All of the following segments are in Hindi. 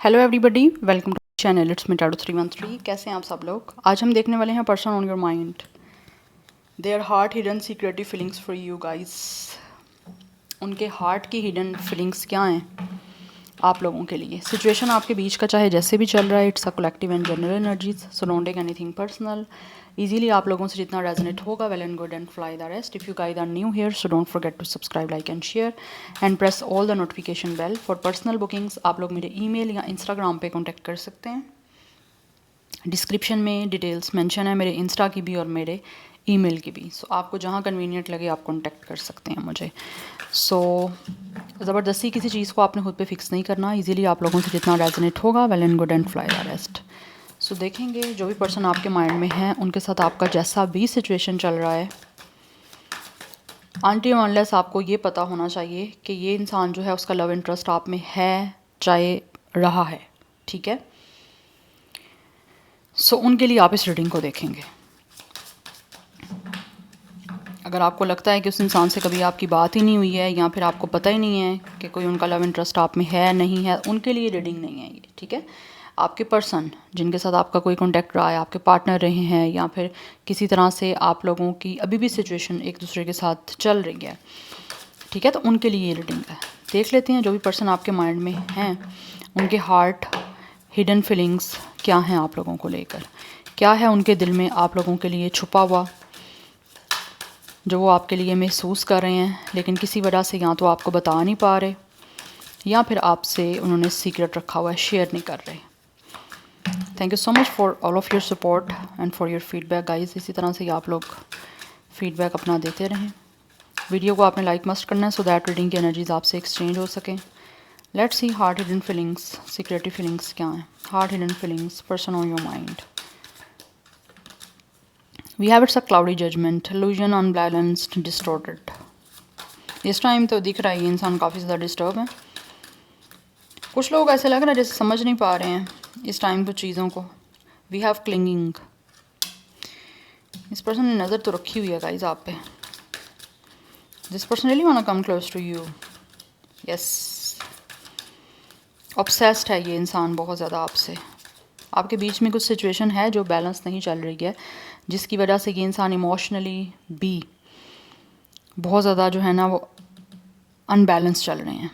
Hello everybody, welcome to channel it's me टाडो 313। कैसे हैं आप सब लोग। आज हम देखने वाले हैं person on your mind, their heart hidden secretive feelings for you guys. उनके हार्ट की हिडन फीलिंग्स क्या हैं आप लोगों के लिए। सिचुएशन आपके बीच का चाहे जैसे भी चल रहा है, it's a collective and general energies, so don't take anything personal. Easily आप लोगों से जितना रेजोनेट होगा, well and good, and fly the rest. If you guys are new here, so don't forget to subscribe, like and share and press all the notification bell. For personal bookings आप लोग मेरे ईमेल या इंस्टाग्राम पे कॉन्टैक्ट कर सकते हैं। डिस्क्रिप्शन में डिटेल्स मेंशन है मेरे इंस्टा की भी और मेरे ईमेल की भी, सो आपको जहाँ कन्वीनियंट लगे आप कांटेक्ट कर सकते हैं मुझे। सो ज़बरदस्ती किसी चीज़ को आपने खुद पे फिक्स नहीं करना। इजीली आप लोगों से जितना रेजोनेट होगा, well and good, and fly the rest. So देखेंगे जो भी पर्सन आपके माइंड में है, उनके साथ आपका जैसा भी सिचुएशन चल रहा है, अनटिल अनलेस आपको ये पता होना चाहिए कि ये इंसान जो है उसका लव इंटरेस्ट आप में है, चाहे रहा है, ठीक है। सो उनके लिए आप इस रीडिंग को देखेंगे। अगर आपको लगता है कि उस इंसान से कभी आपकी बात ही नहीं हुई है, या फिर आपको पता ही नहीं है कि कोई उनका लव इंटरेस्ट आप में है नहीं है, उनके लिए रीडिंग नहीं है ये, ठीक है। आपके पर्सन जिनके साथ आपका कोई कॉन्टैक्ट रहा है, आपके पार्टनर रहे हैं, या फिर किसी तरह से आप लोगों की अभी भी सिचुएशन एक दूसरे के साथ चल रही है, ठीक है, तो उनके लिए ये रीडिंग है। देख लेते हैं जो भी पर्सन आपके माइंड में हैं, उनके हार्ट हिडन फीलिंग्स क्या हैं आप लोगों को लेकर। क्या है उनके दिल में आप लोगों के लिए छुपा हुआ, जो वो आपके लिए महसूस कर रहे हैं, लेकिन किसी वजह से या तो आपको बता नहीं पा रहे, या फिर आपसे उन्होंने सीक्रेट रखा हुआ है, शेयर नहीं कर रहे। Thank you so much for all of your support and for your feedback guys. इसी तरह से आप लोग फीडबैक अपना देते रहें। वीडियो को आपने लाइक मस्ट करना है, सो दैट रीडिंग की एनर्जीज आपसे एक्सचेंज हो सकें। Let's see heart hidden feelings, secretive feelings क्या हैं। Heart hidden feelings, person on your mind. We have it's a cloudy judgement, illusion, unbalanced, distorted। इस टाइम तो दिख रहा है ये इंसान काफ़ी ज़्यादा डिस्टर्ब है। कुछ लोग ऐसे लग रहा है जैसे समझ नहीं पा रहे हैं इस टाइम कुछ चीज़ों को। वी हैव क्लिंगिंग, इस पर्सन ने नज़र तो रखी हुई है गाइज आप पे। This person really want to come close to you, yes. Obsessed है ये इंसान बहुत ज़्यादा आपसे। आपके बीच में कुछ सिचुएशन है जो बैलेंस नहीं चल रही है, जिसकी वजह से ये इंसान इमोशनली भी बहुत ज़्यादा जो है ना वो अनबैलेंस चल रहे हैं।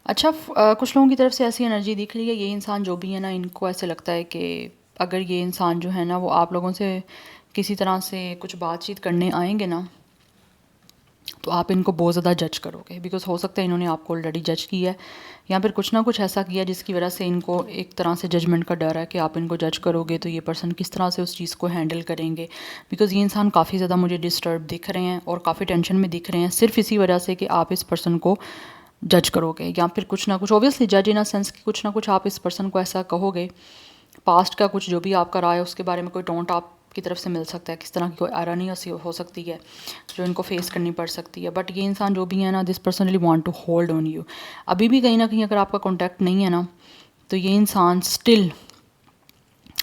अच्छा, कुछ लोगों की तरफ से ऐसी एनर्जी दिख रही है, ये इंसान जो भी है ना, इनको ऐसे लगता है कि अगर ये इंसान जो है ना वो आप लोगों से किसी तरह से कुछ बातचीत करने आएंगे ना, तो आप इनको बहुत ज़्यादा जज करोगे। बिकॉज हो सकता है इन्होंने आपको ऑलरेडी जज किया है, या फिर कुछ ना कुछ ऐसा किया जिसकी वजह से इनको एक तरह से जजमेंट का डर है कि आप इनको जज करोगे तो ये पर्सन किस तरह से उस चीज़ को हैंडल करेंगे। बिकॉज ये इंसान काफ़ी ज़्यादा मुझे डिस्टर्ब दिख रहे हैं और काफ़ी टेंशन में दिख रहे हैं, सिर्फ इसी वजह से कि आप इस पर्सन को जज करोगे, या फिर कुछ ना कुछ ऑब्वियसली जज इन अ सेंस कि कुछ ना कुछ आप इस पर्सन को ऐसा कहोगे। पास्ट का कुछ जो भी आपका रहा है उसके बारे में कोई टोंट आपकी तरफ से मिल सकता है, किस तरह की कोई आयरनी हो सकती है जो इनको फेस करनी पड़ सकती है। बट ये इंसान जो भी है ना, this person really want to hold on you. अभी भी कहीं ना कहीं अगर आपका कॉन्टैक्ट नहीं है ना, तो ये इंसान स्टिल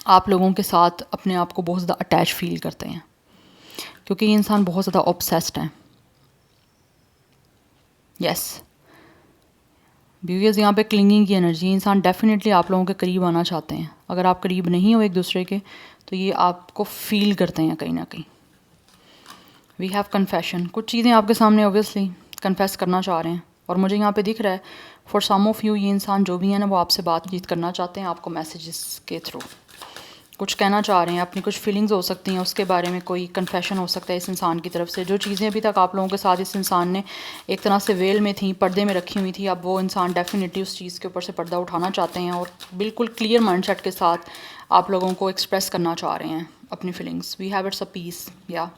आप लोगों के साथ अपने आप को बहुत ज़्यादा अटैच फील करते हैं, क्योंकि ये इंसान बहुत ज़्यादा ऑब्सेस्ड है। यस, बिकॉज यहाँ पे क्लिंगिंग की एनर्जी, इंसान डेफिनेटली आप लोगों के करीब आना चाहते हैं। अगर आप करीब नहीं हो एक दूसरे के, तो ये आपको फील करते हैं कहीं ना कहीं। वी हैव कन्फेशन, कुछ चीज़ें आपके सामने ऑब्वियसली कन्फेस करना चाह रहे हैं, और मुझे यहाँ पे दिख रहा है फॉर सम ऑफ यू, ये इंसान जो भी है ना वो आपसे बातचीत करना चाहते हैं, आपको मैसेजेस के थ्रू कुछ कहना चाह रहे हैं। अपनी कुछ फीलिंग्स हो सकती हैं, उसके बारे में कोई कन्फेशन हो सकता है इस इंसान की तरफ से। जो चीज़ें अभी तक आप लोगों के साथ इस इंसान ने एक तरह से वेल में थी, पर्दे में रखी हुई थी, अब वो इंसान डेफिनेटली उस चीज़ के ऊपर से पर्दा उठाना चाहते हैं और बिल्कुल क्लियर माइंडसेट के साथ आप लोगों को एक्सप्रेस करना चाह रहे हैं अपनी feelings. We have it's a peace, या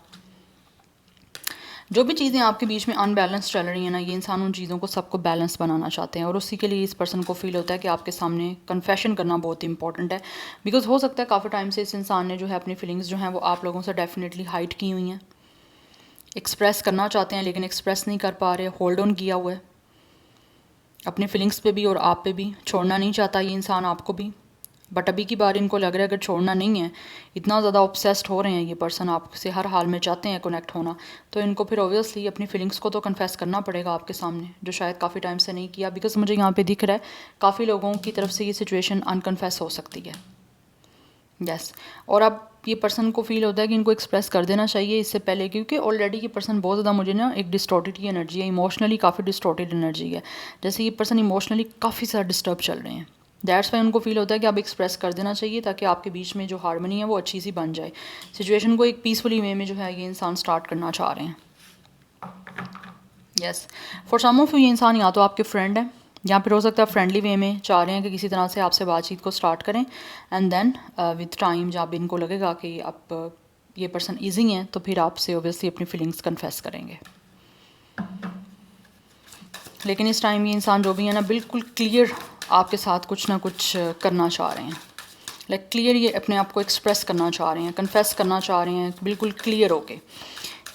जो भी चीज़ें आपके बीच में अनबैलेंस चल रही हैं ना, ये इंसान उन चीज़ों को सबको बैलेंस बनाना चाहते हैं, और उसी के लिए इस पर्सन को फील होता है कि आपके सामने कन्फेशन करना बहुत इंपॉर्टेंट है। बिकॉज हो सकता है काफ़ी टाइम से इस इंसान ने जो है अपनी फीलिंग्स जो हैं वो आप लोगों से डेफिनेटली हाइड की हुई हैं, एक्सप्रेस करना चाहते हैं लेकिन एक्सप्रेस नहीं कर पा रहे, होल्ड ऑन किया हुआ है अपनी फीलिंग्स पे भी और आप पे भी, छोड़ना नहीं चाहता ये इंसान आपको भी। बट अभी की बार इनको लग रहा है अगर छोड़ना नहीं है, इतना ज़्यादा ऑब्सेस्ड हो रहे हैं ये पर्सन, आपसे हर हाल में चाहते हैं कनेक्ट होना, तो इनको फिर ऑब्वियसली अपनी फीलिंग्स को तो कन्फेस करना पड़ेगा आपके सामने, जो शायद काफ़ी टाइम से नहीं किया। बिकॉज मुझे यहाँ पे दिख रहा है काफ़ी लोगों की तरफ से ये सिचुएशन अनकन्फेस हो सकती है। यस और अब ये पर्सन को फील होता है कि इनको एक्सप्रेस कर देना चाहिए इससे पहले, क्योंकि ऑलरेडी ये पर्सन बहुत ज़्यादा मुझे ना एक डिस्टॉर्टेड की एनर्जी है, इमोशनली काफ़ी डिस्टॉर्टेड एनर्जी है, जैसे ये पर्सन इमोशनली काफ़ी ज़्यादा डिस्टर्ब चल रहे हैं। दैट्स वाई उनको फील होता है कि आप एक्सप्रेस कर देना चाहिए ताकि आपके बीच में जो हारमोनी है वो अच्छी सी बन जाए, सिचुएशन को एक पीसफुली वे में जो है ये इंसान स्टार्ट करना चाह रहे हैं। Yes for some of you ये इंसान या तो आपके फ्रेंड है या फिर हो सकता है फ्रेंडली वे में चाह रहे हैं कि किसी तरह से आपसे बातचीत को स्टार्ट करें, एंड देन विद टाइम जब इनको लगेगा कि आप ये पर्सन ईजी हैं तो फिर आपसे ओबियसली अपनी फीलिंग्स कन्फेस करेंगे। लेकिन इस टाइम ये इंसान जो भी है ना बिल्कुल क्लियर आपके साथ कुछ ना कुछ करना चाह रहे हैं, लाइक क्लियर ये अपने आप को एक्सप्रेस करना चाह रहे हैं, कन्फेस करना चाह रहे हैं बिल्कुल क्लियर होके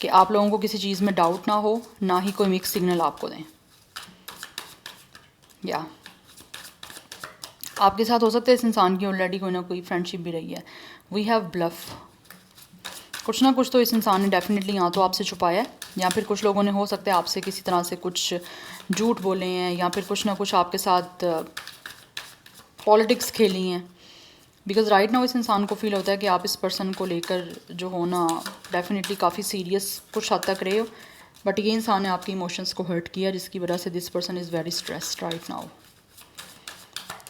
कि आप लोगों को किसी चीज़ में डाउट ना हो, ना ही कोई मिक्स सिग्नल आपको दें। या आपके साथ हो सकता है इस इंसान की ऑलरेडी कोई ना कोई फ्रेंडशिप भी रही है। वी हैव ब्लफ, कुछ ना कुछ तो इस इंसान ने डेफिनेटली यहाँ तो आपसे छुपाया है, या फिर कुछ लोगों ने हो सकता है आपसे किसी तरह से कुछ झूठ बोले हैं, या फिर कुछ ना कुछ आपके साथ पॉलिटिक्स खेली हैं। बिकॉज राइट नाउ इस इंसान को फील होता है कि आप इस पर्सन को लेकर जो हो ना डेफिनेटली काफ़ी सीरियस कुछ हद तक रहे हो, बट ये इंसान ने आपके इमोशंस को हर्ट किया जिसकी वजह से this person is very stressed right now.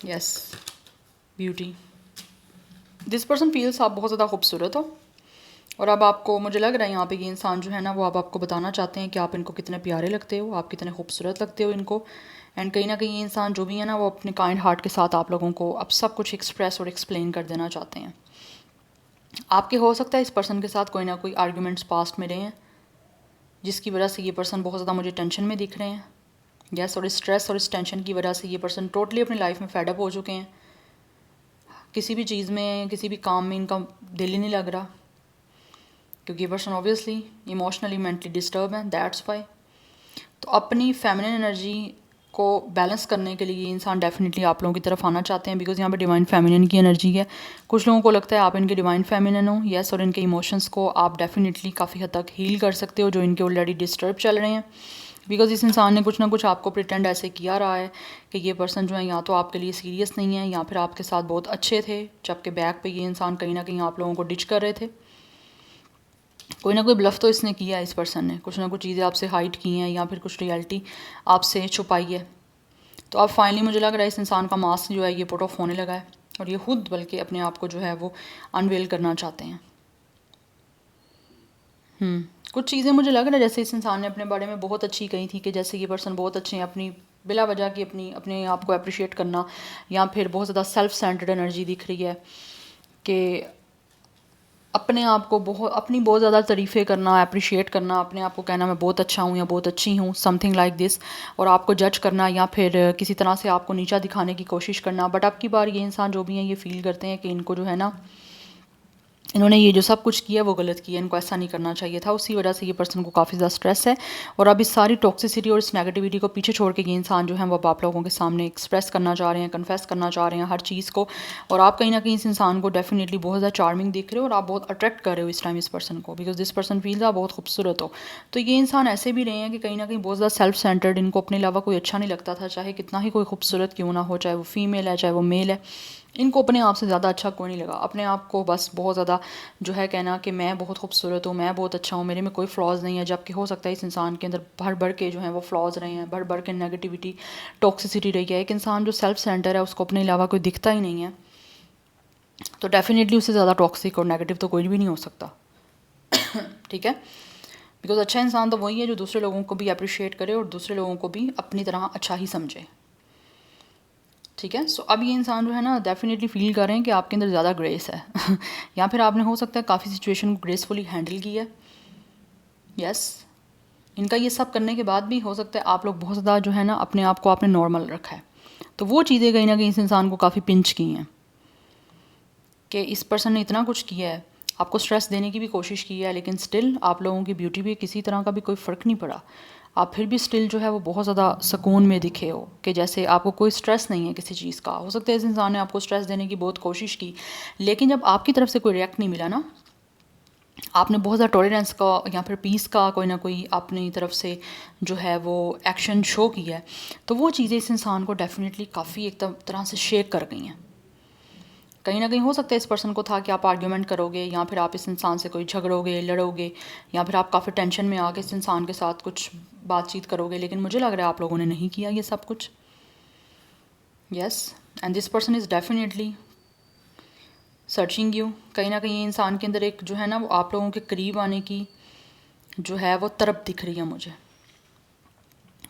Yes beauty, this person feels आप बहुत ज़्यादा खूबसूरत हो, और अब आपको मुझे लग रहा है यहाँ पे ये इंसान जो है ना वो अब आपको बताना चाहते हैं कि आप इनको कितने प्यारे लगते हो, आप कितने खूबसूरत लगते हो इनको। एंड कहीं ना कहीं ये इंसान जो भी है ना वो अपने काइंड हार्ट के साथ आप लोगों को अब सब कुछ एक्सप्रेस और एक्सप्लेन कर देना चाहते हैं। आपके हो सकता है इस पर्सन के साथ कोई ना कोई आर्ग्यूमेंट्स पास्ट में रहे हैं जिसकी वजह से ये पर्सन बहुत ज़्यादा मुझे टेंशन में दिख रहे हैं। यस और स्ट्रेस और इस टेंशन की वजह से ये पर्सन टोटली अपनी लाइफ में फेडअप हो चुके हैं, किसी भी चीज़ में किसी भी काम में इनका दिल ही नहीं लग रहा, क्योंकि ये person obviously emotionally mentally disturb है, दैट्स वाई। तो अपनी फेमिनिन एनर्जी को बैलेंस करने के लिए ये इंसान डेफिनेटली आप लोगों की तरफ आना चाहते हैं, बिकॉज यहाँ पे डिवाइन फेमिनिन की एनर्जी है। कुछ लोगों को लगता है आप इनके डिवाइन फेमिनिन हो, यस, और इनके इमोशंस को आप डेफिनेटली काफ़ी हद तक हील कर सकते हो जो इनके ऑलरेडी डिस्टर्ब चल रहे हैं। बिकॉज इस इंसान ने कुछ ना कुछ आपको प्रिटेंड ऐसे किया रहा है कि ये पर्सन जो है या तो आपके लिए सीरियस नहीं है या फिर आपके साथ बहुत अच्छे थे, जबकि बैक पे ये इंसान कहीं ना कहीं आप लोगों को डिच कर रहे थे। कोई ना कोई ब्लफ तो इसने किया है, इस पर्सन ने कुछ ना कुछ चीज़ें आपसे हाइड की हैं या फिर कुछ रियलिटी आपसे छुपाई है। तो अब फाइनली मुझे लग रहा है इस इंसान का मास्क जो है ये पुट ऑफ होने लगा है और ये खुद बल्कि अपने आप को जो है वो अनवेल करना चाहते हैं। कुछ चीज़ें मुझे लग रहा है जैसे इस इंसान ने अपने बारे में बहुत अच्छी कही थी कि जैसे ये पर्सन बहुत अच्छे हैं, अपनी बिला वजह की अपने आप को अप्रिशिएट करना, या फिर बहुत ज़्यादा सेल्फ सेंटर्ड एनर्जी दिख रही है कि अपने आप को अपनी बहुत ज़्यादा तारीफ़ें करना, अप्रिशिएट करना, अपने आप को कहना मैं बहुत अच्छा हूँ या बहुत अच्छी हूँ, समथिंग लाइक दिस, और आपको जज करना या फिर किसी तरह से आपको नीचा दिखाने की कोशिश करना। बट अब की बार ये इंसान जो भी हैं ये फील करते हैं कि इनको जो है ना इन्होंने ये जो सब कुछ किया वो गलत किया, इनको ऐसा नहीं करना चाहिए था, उसी वजह से ये पर्सन को काफ़ी ज़्यादा स्ट्रेस है। और अब इस सारी टॉक्सिसिटी और इस नेगेटिविटी को पीछे छोड़ के ये इंसान जो है वो आप लोगों के सामने एक्सप्रेस करना चाह रहे हैं, कन्फेस करना चाह रहे हैं हर चीज़ को। और आप कहीं ना कहीं इस इंसान को डेफिनेटली बहुत ज़्यादा चार्मिंग दिख रहे हो और आप बहुत अट्रैक्ट कर रहे हो इस टाइम इस पर्सन को, बिकॉज दिस पर्सन फील्स आप बहुत खूबसूरत हो। तो ये इंसान ऐसे भी रहे हैं कि कहीं ना कहीं बहुत ज़्यादा सेल्फ सेंटर्ड, इनको अपने अलावा कोई अच्छा नहीं लगता था, चाहे कितना ही कोई खूबसूरत क्यों ना हो, चाहे वो फीमेल है चाहे वो मेल है, इनको अपने आप से ज़्यादा अच्छा कोई नहीं लगा। अपने आप को बस बहुत ज़्यादा जो है कहना कि मैं बहुत खूबसूरत हूँ, मैं बहुत अच्छा हूँ, मेरे में कोई फ्लॉज नहीं है, जबकि हो सकता है इस इंसान के अंदर भर भर के जो है वो फ्लॉज रहे हैं, भर भर के नेगेटिविटी टॉक्सिसिटी रही है। एक इंसान जो सेल्फ सेंटर है उसको अपने अलावा कोई दिखता ही नहीं है, तो डेफिनेटली उससे ज़्यादा टॉक्सिक और नेगेटिव तो कोई भी नहीं हो सकता। ठीक है, बिकॉज अच्छा इंसान तो वही है जो दूसरे लोगों को भी अप्रिशिएट करे और दूसरे लोगों को भी अपनी तरह अच्छा ही समझे। ठीक है, सो अब ये इंसान जो है ना डेफिनेटली फील कर रहे हैं कि आपके अंदर ज़्यादा ग्रेस है या फिर आपने हो सकता है काफ़ी सिचुएशन को ग्रेसफुली हैंडल किया है। यस, इनका ये सब करने के बाद भी हो सकता है आप लोग बहुत ज़्यादा जो है ना अपने आप को आपने नॉर्मल रखा है, तो वो चीज़ें कहीं ना कहीं इस इंसान को काफ़ी पिंच की हैं कि इस पर्सन ने इतना कुछ किया है, आपको स्ट्रेस देने की भी कोशिश की है, लेकिन स्टिल आप लोगों की ब्यूटी पे किसी तरह का भी कोई फ़र्क नहीं पड़ा। आप फिर भी स्टिल जो है वो बहुत ज़्यादा सुकून में दिखे हो, कि जैसे आपको कोई स्ट्रेस नहीं है किसी चीज़ का। हो सकता है इस इंसान ने आपको स्ट्रेस देने की बहुत कोशिश की, लेकिन जब आपकी तरफ से कोई रिएक्ट नहीं मिला ना, आपने बहुत ज़्यादा टॉलरेंस का या फिर पीस का कोई ना कोई अपनी तरफ से जो है वो एक्शन शो किया है, तो वो चीज़ें इस इंसान को डेफिनेटली काफ़ी एक तरह से शेक कर गई हैं। कहीं ना कहीं हो सकता है इस पर्सन को था कि आप आर्ग्यूमेंट करोगे, या फिर आप इस इंसान से कोई झगड़ोगे, लड़ोगे, या फिर आप काफ़ी टेंशन में आके इस इंसान के साथ कुछ बातचीत करोगे, लेकिन मुझे लग रहा है आप लोगों ने नहीं किया ये सब कुछ। Yes, and this person is definitely searching you. कहीं ना कहीं इंसान के अंदर एक जो है ना वो आप लोगों के करीब आने की जो है वो तरफ दिख रही है मुझे।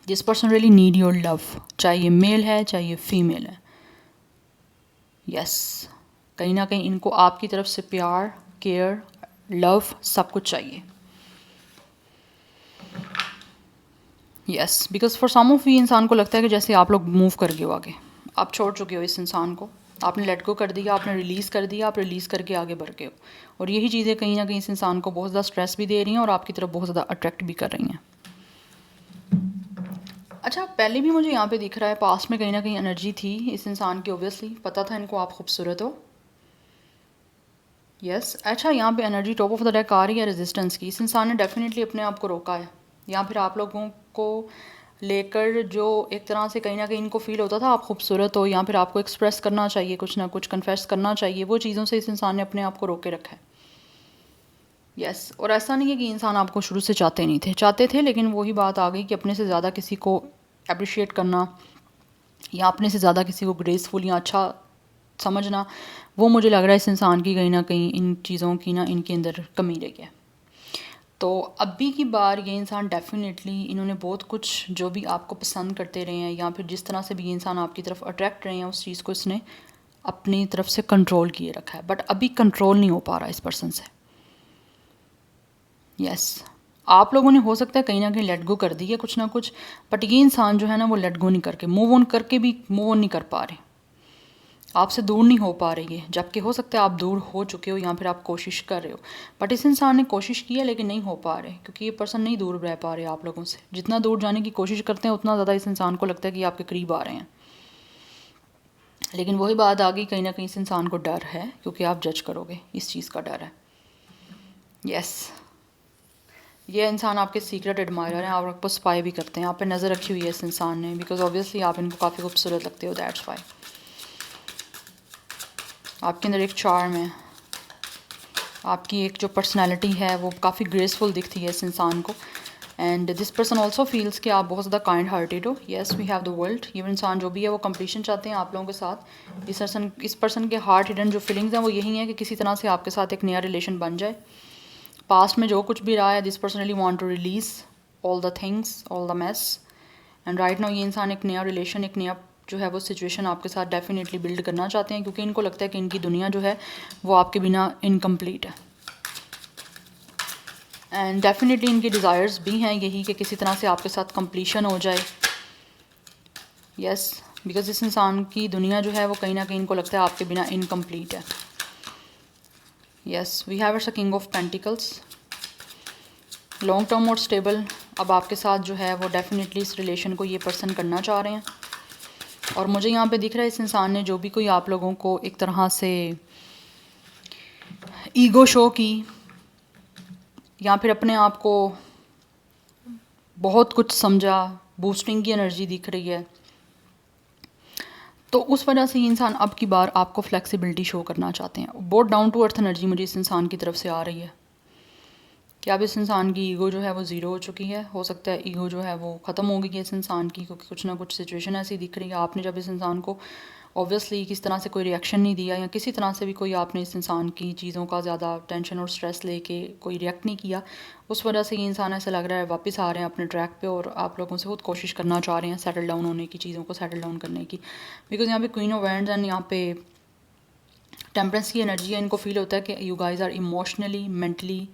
This person really need your love, चाहे ये मेल है चाहे ये फीमेल है। यस, कहीं ना कहीं इनको आपकी तरफ से प्यार, केयर, लव सब कुछ चाहिए। Yes, because for some of you इंसान को लगता है कि जैसे आप लोग मूव कर गए हो आगे, आप छोड़ चुके हो इस इंसान को, आपने लेट गो कर दिया, आपने रिलीज़ कर दिया, आप रिलीज़ करके आगे बढ़ गए हो। और यही चीज़ें कहीं ना कहीं इस इंसान को बहुत ज़्यादा स्ट्रेस भी दे रही हैं और आपकी तरफ बहुत ज़्यादा अट्रैक्ट भी कर रही हैं। अच्छा, पहले भी मुझे यहाँ पे दिख रहा है पास्ट में कहीं ना कहीं एनर्जी थी इस इंसान की, ऑब्वियसली पता था इनको आप खूबसूरत हो। यस, अच्छा यहाँ पे energy top of the deck आ रही है रेजिस्टेंस की। इस इंसान ने डेफिनेटली अपने आप को रोका है, या फिर आप लोगों को लेकर जो एक तरह से कहीं ना कहीं इनको फील होता था आप खूबसूरत हो, या फिर आपको एक्सप्रेस करना चाहिए, कुछ ना कुछ कन्फेस करना चाहिए, वो चीज़ों से इस इंसान ने अपने आप को रोके रखा है। यस, और ऐसा नहीं है कि इंसान आपको शुरू से चाहते थे, लेकिन वही बात आ गई कि अपने से ज़्यादा किसी को अप्रिशिएट करना या अपने से ज़्यादा किसी को ग्रेसफुल या अच्छा समझना, वो मुझे लग रहा है इस इंसान की कहीं ना कहीं इन चीज़ों की ना इनके अंदर कमी रह गया। तो अभी की बार ये इंसान डेफिनेटली इन्होंने बहुत कुछ जो भी आपको पसंद करते रहे हैं, या फिर जिस तरह से भी ये इंसान आपकी तरफ अट्रैक्ट रहे हैं, उस चीज़ को इसने अपनी तरफ से कंट्रोल किए रखा है, बट अभी कंट्रोल नहीं हो पा रहा इस पर्सन से। यस, आप लोगों ने हो सकता है कहीं ना कहीं लेट गो कर दी है कुछ ना कुछ, बट ये इंसान जो है ना वो लेट गो नहीं करके, मूव ऑन करके भी मूव ऑन नहीं कर पा रहे, आपसे दूर नहीं हो पा रही है, जबकि हो सकता है आप दूर हो चुके हो या फिर आप कोशिश कर रहे हो। बट इस इंसान ने कोशिश की है लेकिन नहीं हो पा रहे, क्योंकि ये पर्सन नहीं दूर रह पा रहे आप लोगों से। जितना दूर जाने की कोशिश करते हैं उतना ज़्यादा इस इंसान को लगता है कि आपके करीब आ रहे हैं, लेकिन वही बात आ गई, कहीं ना कहीं इस इंसान को डर है क्योंकि आप जज करोगे, इस चीज़ का डर है। यस, ये इंसान आपके सीक्रेट एडमायरर हैं, आपको स्पाई भी करते हैं, आप पे नज़र रखी हुई है इस इंसान ने, बिकॉज ऑब्वियसली आप इनको काफ़ी खूबसूरत लगते हो, दैट्स वाई। आपके अंदर एक चार्म है, आपकी एक जो पर्सनैलिटी है वो काफ़ी ग्रेसफुल दिखती है इस इंसान को। And this person also feels कि आप बहुत ज़्यादा काइंड हार्टेड हो। Yes, we have the world. ये इंसान जो भी है वो कंप्लीशन चाहते हैं आप लोगों के साथ। इस पर्सन के हार्ट हिडन जो फीलिंग्स हैं वो यही हैं कि किसी तरह से आपके साथ एक नया रिलेशन बन जाए। पास्ट में जो कुछ भी रहा है, this person really want to release all the things, all the mess, and right now ये इंसान एक नया रिलेशन, एक नया जो है वो सिचुएशन आपके साथ डेफिनेटली बिल्ड करना चाहते हैं, क्योंकि इनको लगता है कि इनकी दुनिया जो है वो आपके बिना इनकम्प्लीट है। एंड डेफिनेटली इनकी डिज़ायर्स भी हैं यही कि किसी तरह से आपके साथ कंप्लीशन हो जाए। यस, बिकॉज इस इंसान की दुनिया जो है वो कहीं ना कहीं इनको लगता है आपके बिना इनकम्प्लीट है। Yes, we have a king of pentacles. Long term और स्टेबल अब आपके साथ जो है वो डेफिनेटली इस रिलेशन को ये पर्सन करना चाह रहे हैं। और मुझे यहाँ पे दिख रहा है इस इंसान ने जो भी कोई आप लोगों को एक तरह से ईगो शो की, या फिर अपने आप को बहुत कुछ समझा, बूस्टिंग की एनर्जी दिख रही है, तो उस वजह से ये इंसान अब की बार आपको फ्लेक्सिबिलिटी शो करना चाहते हैं। बहुत डाउन टू अर्थ एनर्जी मुझे इस इंसान की तरफ से आ रही है कि अब इस इंसान की ईगो जो है वो ज़ीरो हो चुकी है। हो सकता है ईगो जो है वो ख़त्म हो गई है इस इंसान की, क्योंकि कुछ ना कुछ सिचुएशन ऐसी दिख रही है। आपने जब इस इंसान को ऑब्वियसली किस तरह से कोई रिएक्शन नहीं दिया, या किसी तरह से भी कोई आपने इस इंसान की चीज़ों का ज़्यादा टेंशन और स्ट्रेस लेके कोई रिएक्ट नहीं किया, उस वजह से ये इंसान ऐसा लग रहा है वापस आ रहे हैं अपने ट्रैक पे, और आप लोगों से खुद कोशिश करना चाह रहे हैं सेटल डाउन होने की, चीज़ों को सेटल डाउन करने की। बिकॉज यहाँ पे क्वीन ऑफ वैंड्स एंड यहाँ पे टेम्परेंस की एनर्जी है। इनको फील होता है कि you guys are emotionally, mentally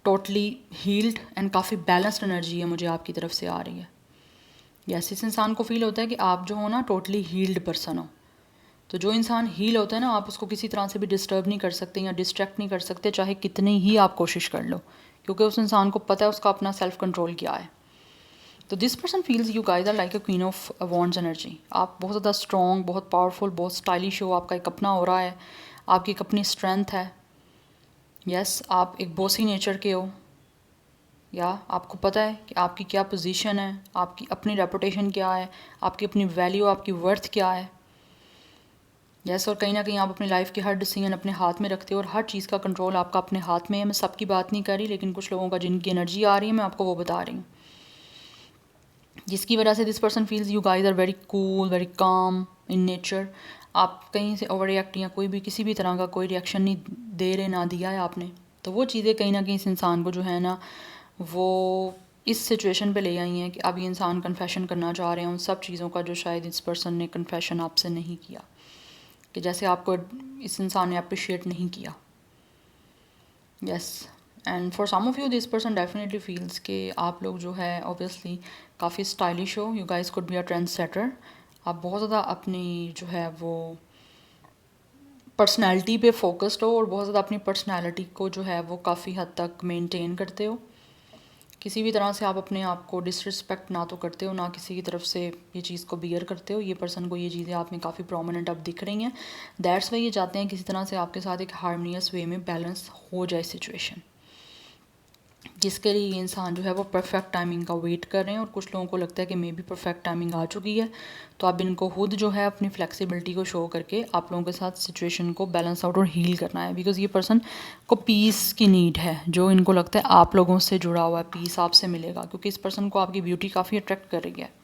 totally healed and काफ़ी बैलेंस्ड एनर्जी है मुझे आपकी तरफ से आ रही है। यस, इस इंसान को फील होता है कि आप जो हो ना टोटली हील्ड पर्सन हो। तो जो इंसान हील होता है ना, आप उसको किसी तरह से भी डिस्टर्ब नहीं कर सकते या डिस्ट्रैक्ट नहीं कर सकते, चाहे कितनी ही आप कोशिश कर लो, क्योंकि उस इंसान को पता है उसका अपना सेल्फ कंट्रोल क्या है। तो this person feels you guys are like a queen of wands energy. आप बहुत ज़्यादा स्ट्रॉन्ग, बहुत पावरफुल, बहुत स्टाइलिश हो, आपका एक अपना ऑरा है, आपकी एक अपनी स्ट्रेंथ है। यस, आप एक बॉसी नेचर के हो, या आपको पता है कि आपकी क्या पोजीशन है, आपकी अपनी रेपुटेशन क्या है, आपकी अपनी वैल्यू, आपकी वर्थ क्या है। यस, और कहीं ना कहीं आप अपनी लाइफ के हर डिसीजन अपने हाथ में रखते हो और हर चीज़ का कंट्रोल आपका अपने हाथ में है। मैं सबकी बात नहीं कर रही, लेकिन कुछ लोगों का जिनकी एनर्जी आ रही है मैं आपको वो बता रही हूँ, जिसकी वजह से this person feels you guys are very cool, very calm in nature. आप कहीं से ओवर रिएक्ट या कोई भी किसी भी तरह का कोई रिएक्शन नहीं दे रहे, ना दिया है आपने। तो वो चीज़ें कहीं ना कहीं इस इंसान को जो है ना वो इस सिचुएशन पे ले आई हैं कि अब ये इंसान कन्फेशन करना चाह रहे हैं उन सब चीज़ों का जो शायद इस पर्सन ने कन्फेशन आपसे नहीं किया, कि जैसे आपको इस इंसान ने अप्रिशिएट नहीं किया। Yes, and for some of you this person definitely feels कि आप लोग जो है ऑब्वियसली काफ़ी स्टाइलिश हो, you guys could be a trendsetter. आप बहुत ज़्यादा अपनी जो है वो पर्सनैलिटी पे फोकस्ड हो और बहुत ज़्यादा अपनी पर्सनैलिटी को जो है वो काफ़ी हद तक मेंटेन करते हो। किसी भी तरह से आप अपने आप को डिसरिस्पेक्ट ना तो करते हो, ना किसी की तरफ से ये चीज़ को बियर करते हो। ये पर्सन को ये चीज़ें आप में काफ़ी प्रोमिनेंट अब दिख रही हैं। दैट्स वाई ये चाहते हैं किसी तरह से आपके साथ एक हार्मोनियस वे में बैलेंस हो जाए सिचुएशन, जिसके लिए ये इंसान जो है वो परफेक्ट टाइमिंग का वेट कर रहे हैं। और कुछ लोगों को लगता है कि मे बी परफेक्ट टाइमिंग आ चुकी है, तो आप इनको खुद जो है अपनी फ्लेक्सिबिलिटी को शो करके आप लोगों के साथ सिचुएशन को बैलेंस आउट और हील करना है। बिकॉज ये पर्सन को पीस की नीड है, जो इनको लगता है आप लोगों से जुड़ा हुआ है, पीस आपसे मिलेगा, क्योंकि इस पर्सन को आपकी ब्यूटी काफ़ी अट्रैक्ट कर रही है।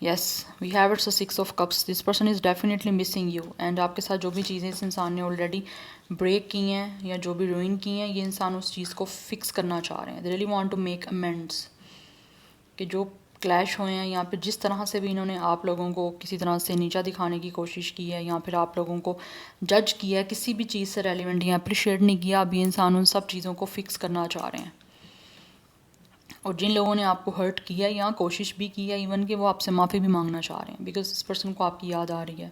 Yes, we have it's a 6 of cups. This person is definitely missing you, and आपके साथ जो भी चीज़ें इस इंसान ने ऑलरेडी ब्रेक की हैं या जो भी रूइन की हैं, ये इंसान उस चीज़ को फिक्स करना चाह रहे हैं। They really want to make amends, कि जो क्लैश हुए हैं, या फिर जिस तरह से भी इन्होंने आप लोगों को किसी तरह से नीचा दिखाने की कोशिश की है, या फिर आप लोगों को जज किया है किसी भी चीज़ से रेलिवेंट या अप्रिशिएट नहीं किया, अभी इंसान उन सब चीज़ों को फिक्स करना चाह रहे हैं। और जिन लोगों ने आपको हर्ट किया या कोशिश भी की है इवन कि वो आपसे माफ़ी भी मांगना चाह रहे हैं, बिकॉज इस पर्सन को आपकी याद आ रही है।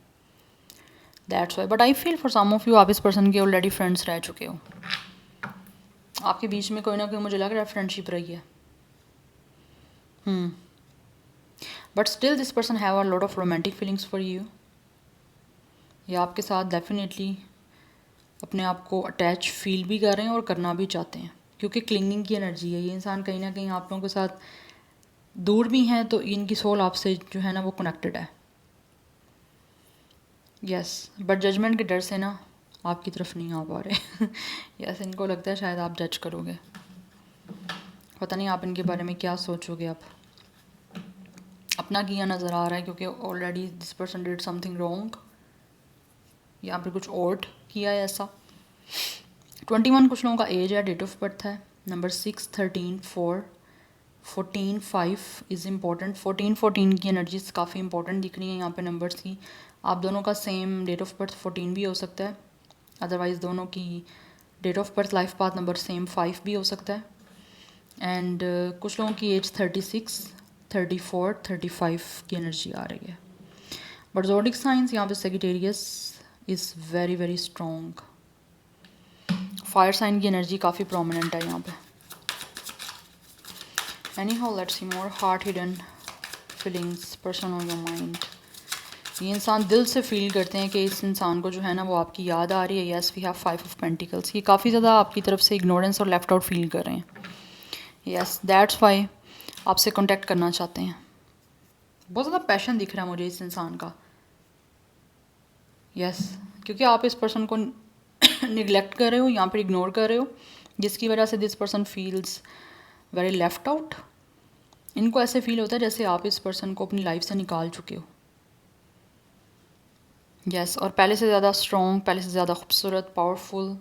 That's why, but I feel for some of you आप इस पर्सन के ऑलरेडी फ्रेंड्स रह चुके हो। आपके बीच में कोई ना कोई मुझे लग रहा है फ्रेंडशिप रही है। But still this person have a lot of romantic feelings for you. ये आपके साथ डेफिनेटली अपने आप को अटैच फील भी कर रहे हैं और करना भी चाहते हैं, क्योंकि क्लिंगिंग की एनर्जी है। ये इंसान कहीं ना कहीं आप लोगों के साथ दूर भी हैं तो इनकी सोल आपसे जो है ना वो कनेक्टेड है। यस, बट जजमेंट के डर से ना आपकी तरफ नहीं आ पा रहे। यस, इनको लगता है शायद आप जज करोगे, पता नहीं आप इनके बारे में क्या सोचोगे। आप अपना किया नज़र आ रहा है, क्योंकि already this person did something wrong, या फिर कुछ और किया है ऐसा। 21 कुछ लोगों का एज है, डेट ऑफ बर्थ है नंबर 6, 13, 4, 14, 5 इज़ इम्पॉर्टेंट। 14, 14 की एनर्जीज काफ़ी इंपॉर्टेंट दिख रही हैं यहाँ पे नंबर्स की। आप दोनों का सेम डेट ऑफ बर्थ 14 भी हो सकता है, अदरवाइज़ दोनों की date of birth life path number same 5 भी हो सकता है। एंड कुछ लोगों की एज 36, 34, 35 की एनर्जी आ रही है। बट ज़ोडिक साइंस यहाँ पे Sagittarius is very very strong. Fire sign की एनर्जी काफ़ी प्रोमिनेंट है यहाँ पे। Anyhow, let's see more heart hidden feelings, person on your mind. ये इंसान दिल से फील करते हैं कि इस इंसान को जो है ना वो आपकी याद आ रही है। Yes, we have 5 of pentacles. ये काफ़ी ज़्यादा आपकी तरफ से इग्नोरेंस और लेफ्ट आउट फील कर रहे हैं। यस, दैट्स वाई आपसे कांटेक्ट करना चाहते हैं। बहुत ज़्यादा पैशन दिख रहा है मुझे इस इंसान का। यस, क्योंकि आप इस पर्सन को निगलेक्ट कर रहे हो या फिर इग्नोर कर रहे हो, जिसकी वजह से this person feels very left out. इनको ऐसे फील होता है जैसे आप इस पर्सन को अपनी लाइफ से निकाल चुके हो। यस, और पहले से ज़्यादा स्ट्रॉन्ग, पहले से ज़्यादा खूबसूरत, पावरफुल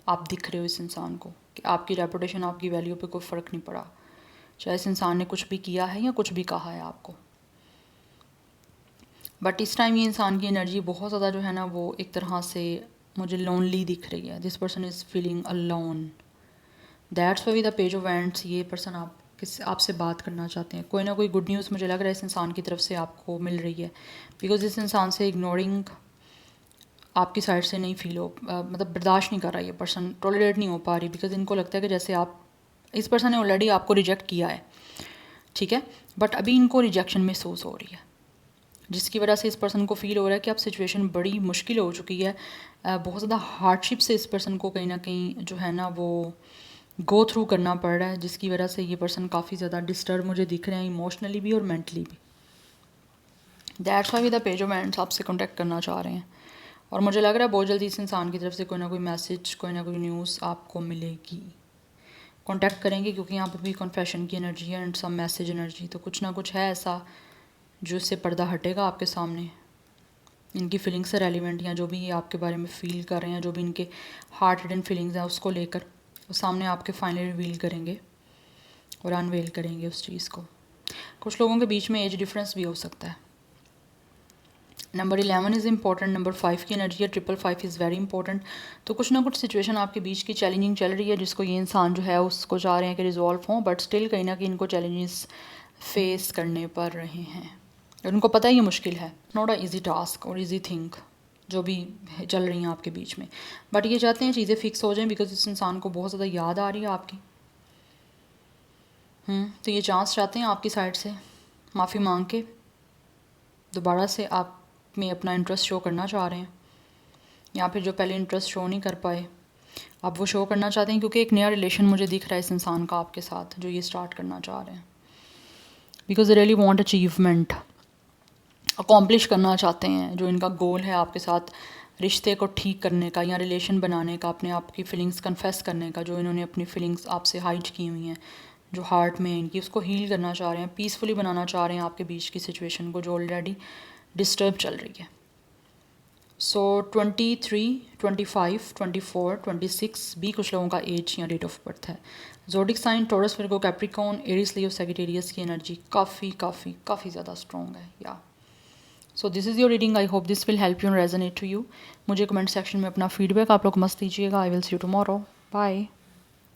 आप दिख रहे हो इस इंसान को, कि आपकी रेपुटेशन, आपकी वैल्यू पे कोई फ़र्क नहीं पड़ा, चाहे इस इंसान ने कुछ भी किया है या कुछ भी कहा है आपको। बट इस टाइम ये इंसान की एनर्जी बहुत ज़्यादा जो है ना वो एक तरह से मुझे लोनली दिख रही है। This person is feeling alone. That's why the page of wands. ये पर्सन आपसे बात करना चाहते हैं। कोई ना कोई गुड न्यूज़ मुझे लग रहा है इस इंसान की तरफ से आपको मिल रही है, बिकॉज इस इंसान से इग्नोरिंग आपकी साइड से नहीं फील हो मतलब बर्दाश्त नहीं कर रहा ये पर्सन, टॉलरेट नहीं हो पा रही, बिकॉज इनको लगता है कि जैसे आप इस पर्सन ने ऑलरेडी आपको रिजेक्ट किया है। ठीक है, बट अभी इनको रिजेक्शन महसूस हो रही है, जिसकी वजह से इस पर्सन को फील हो रहा है कि अब सिचुएशन बड़ी मुश्किल हो चुकी है, बहुत ज़्यादा हार्डशिप से इस पर्सन को कहीं ना कहीं जो है ना वो गो थ्रू करना पड़ रहा है, जिसकी वजह से ये पर्सन काफ़ी ज़्यादा डिस्टर्ब मुझे दिख रहे हैं इमोशनली भी और मेंटली भी। That's why the page of ends आपसे कॉन्टैक्ट करना चाह रहे हैं, और मुझे लग रहा है बहुत जल्दी इस इंसान की तरफ से कोई ना कोई मैसेज, कोई ना कोई न्यूज़ आपको मिलेगी, कॉन्टैक्ट करेंगे, क्योंकि यहाँ पे भी कन्फेशन की एनर्जी है एंड सम मैसेज एनर्जी, तो कुछ ना कुछ है ऐसा जो इससे पर्दा हटेगा आपके सामने, इनकी फीलिंग्स से रेलिवेंट, या जो भी ये आपके बारे में फ़ील कर रहे हैं, जो भी इनके हार्ट हिडन फीलिंग्स हैं उसको लेकर वो सामने आपके फाइनली रिवील करेंगे और अनवेल करेंगे उस चीज़ को। कुछ लोगों के बीच में एज डिफरेंस भी हो सकता है। नंबर 11 इज़ इम्पॉर्टेंट, नंबर 5 की एनर्जी है, 555 इज़ वेरी इंपॉर्टेंट। तो कुछ ना कुछ सिचुएशन आपके बीच की चैलेंजिंग चल रही है, जिसको ये इंसान जो है उसको चाह रहे हैं कि रिजॉल्व हों, बट स्टिल कहीं ना कहीं इनको चैलेंजेस फेस करने पड़ रहे हैं, और उनको पता है ये मुश्किल है, नॉट अ ईजी टास्क और ईजी थिंग जो भी चल रही हैं आपके बीच में, बट ये चाहते हैं चीज़ें फिक्स हो जाएं, बिकॉज इस इंसान को बहुत ज़्यादा याद आ रही है आपकी। तो ये चांस चाहते हैं आपकी साइड से माफ़ी मांग के दोबारा से आप में अपना इंटरेस्ट शो करना चाह रहे हैं, या फिर जो पहले इंटरेस्ट शो नहीं कर पाए अब वो शो करना चाहते हैं, क्योंकि एक नया रिलेशन मुझे दिख रहा है इस इंसान का आपके साथ जो ये स्टार्ट करना चाह रहे हैं, because they really want achievement, accomplish करना चाहते हैं, जो इनका गोल है आपके साथ रिश्ते को ठीक करने का या रिलेशन बनाने का, अपने आप की फीलिंग्स कन्फेस करने का, जो इन्होंने अपनी फीलिंग्स आपसे हाइड की हुई हैं, जो हार्ट में इनकी, उसको हील करना चाह रहे हैं, पीसफुली बनाना चाह रहे हैं आपके बीच की सिचुएशन को जो ऑलरेडी डिस्टर्ब चल रही है। सो 23, 25, 24, 26 भी कुछ लोगों का एज या डेट ऑफ बर्थ है। Zodiac sign Taurus, Virgo, Capricorn, Aries, Leo, Sagittarius की एनर्जी काफ़ी ज़्यादा स्ट्रॉन्ग है। या so this is your reading, I hope this will help you and resonate to you. मुझे कमेंट सेक्शन में अपना फीडबैक आप लोग मस्त दीजिएगा। I will see you tomorrow, bye.